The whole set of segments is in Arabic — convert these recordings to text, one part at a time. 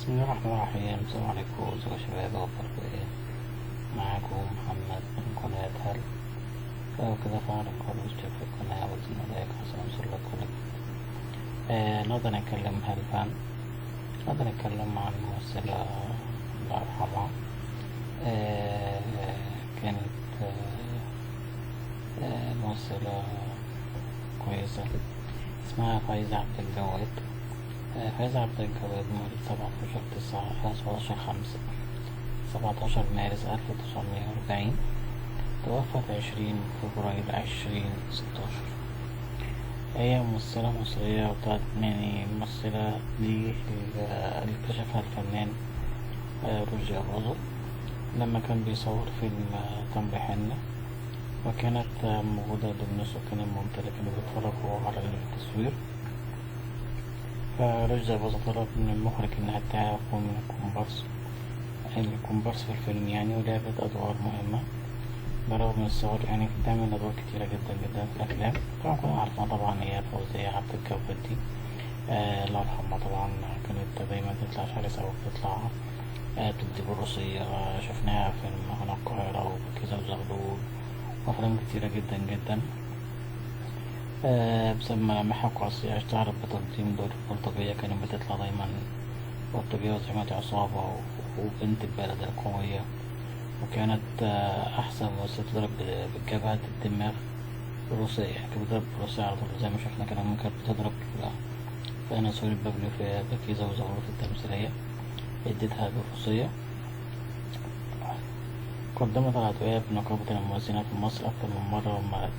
بسم الله الرحمن الرحيم. السلام عليكم ازيكم يا شباب، اخباركم ايه؟ معاكم محمد من قناة هل. كده فعلا قناة اشترك في القناة وزن لايك عشان يوصلك كل جديد. نقدر نتكلم هل فن، نقدر نتكلم عن ممثلة الله يرحمها. كانت ممثلة كويسة اسمها فايزة عبد الجواد. فايزة عبد الجواد مولد 17 مارس 1940، توفت 20 فبراير 2016. هي ممثلة مصرية يعني ممثلة اللي اكتشفها الفنان رشدي أباظة لما كان بيصور فيلم تمر حنة، وكانت موجودة ضمن سكان المنطقة كانوا بيتفرجوا على التصوير. فرشدي أباظة طلب من المخرج إنها تكون من الكومبارس في الفيلم يعني، ولعبت أدوار مهمة برغم من الصور يعني بتعمل أدوار كتيرة جدا جدا في الأفلام. طبعا كلنا عارفين طبعا هي فوزية عبد الجواد دي، الله يرحمها. طبعا كانت دايما تطلع شرسة وبتطلع بتدي بالروسية. شفناها في فيلم هنا القاهرة وبكيزة وزغلول وأفلام كتيرة جدا جدا. بسبب ملامحها القاسية اشتهرت بتقديم دور البلطجية، كانت بتطلع دايما بلطجية وزعيمة عصابة وبنت البلد القوية، وكانت أحسن ممثلة تضرب بالجبهة الدماغ الروسية، كانت بتضرب بالروسية على طول زي ما شفنا كده. ممكن بتضرب في أنا سوري البابلي في بكيزة وزغلول في التمثيلية اديتها بالروسية. قدمت العدوية بنقابة الممثلين في مصر أكتر من مرة وما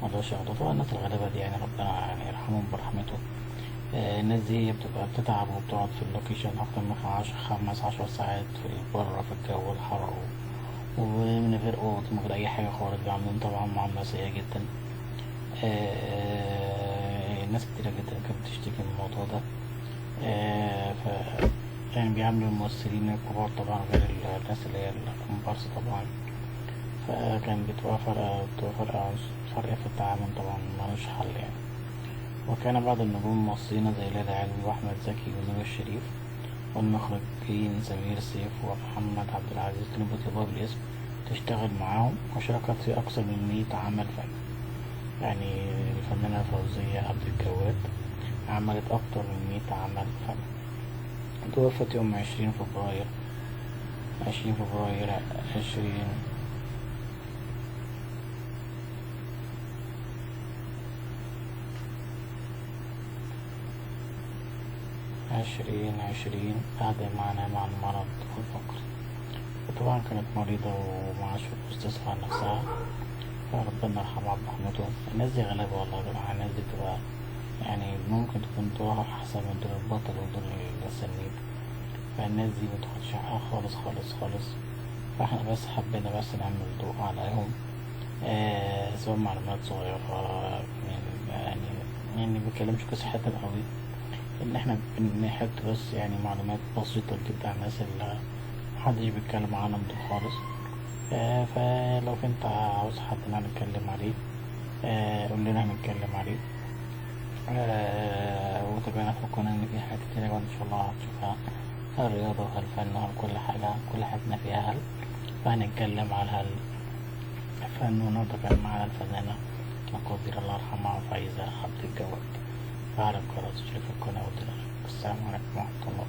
قدرش ياخدوا. طبعا الناس الغلابة دي يعني ربنا يعني يرحمهم برحمته. الناس دي بتبقى بتتعب وبتقعد في اللوكيشن أكتر من 15 ساعات في برا في الجو الحر ومن غير قوت من غير أي حاجة خالص. بيعملون طبعا معاملة سيئة جدا. ناس كتيرة جدا كانت بتشتكي من الموضوع ده. يعني بيعاملوا الممثلين الكبار طبعا غير الناس اللي هي الكومبارس طبعا. فكان بتبقى فرق في التعامل طبعا ملوش حل يعني. وكان بعض النجوم المصريين زي ليلى علوي وأحمد زكي ونور الشريف والمخرجين سمير سيف ومحمد عبد العزيز كانوا بيطلبوها بالاسم تشتغل معاهم، وشاركت في أكثر من 100 عمل فني. يعني الفنانة فوزية عبد الجواد عملت أكتر من 100 عمل فني. توفت يوم 20 فبراير 2020 بعد ما نام عن مرض والفقر. وطبعا كانت مريضة ومعاش فلوس تصرف على نفسها، فربنا يرحمها برحمته. الناس دي غلابة والله يا جماعة. الناس دي بتبقى يعني ممكن تكون دورها أحسن من دور البطل ودور السنيد، فالناس دي متاخدش حقها خالص خالص خالص. فاحنا بس حبينا بس نعمل ضوء عليهم، سواء معلومات صغيرة يعني مبتكلمش قصة حتى قوي، ان احنا بنحط بس يعني معلومات بسيطة جدا عن الناس اللي محدش بيتكلم عنهم دول خالص. فلو انت عاوز حد نتكلم عليه قول لنا هنتكلم عليه. وتابعنا في القناة ان في حاجات كتيرة وان شاء الله هتشوفها، الرياضة والفن وكل حاجتنا فيها هل. فهنتكلم على الفن ونقطة كان معنا الفنانة القديرة الله يرحمها فايزة عبد الجواد. فعلا قناة اشترك في القناة والسلام عليكم ورحمة الله.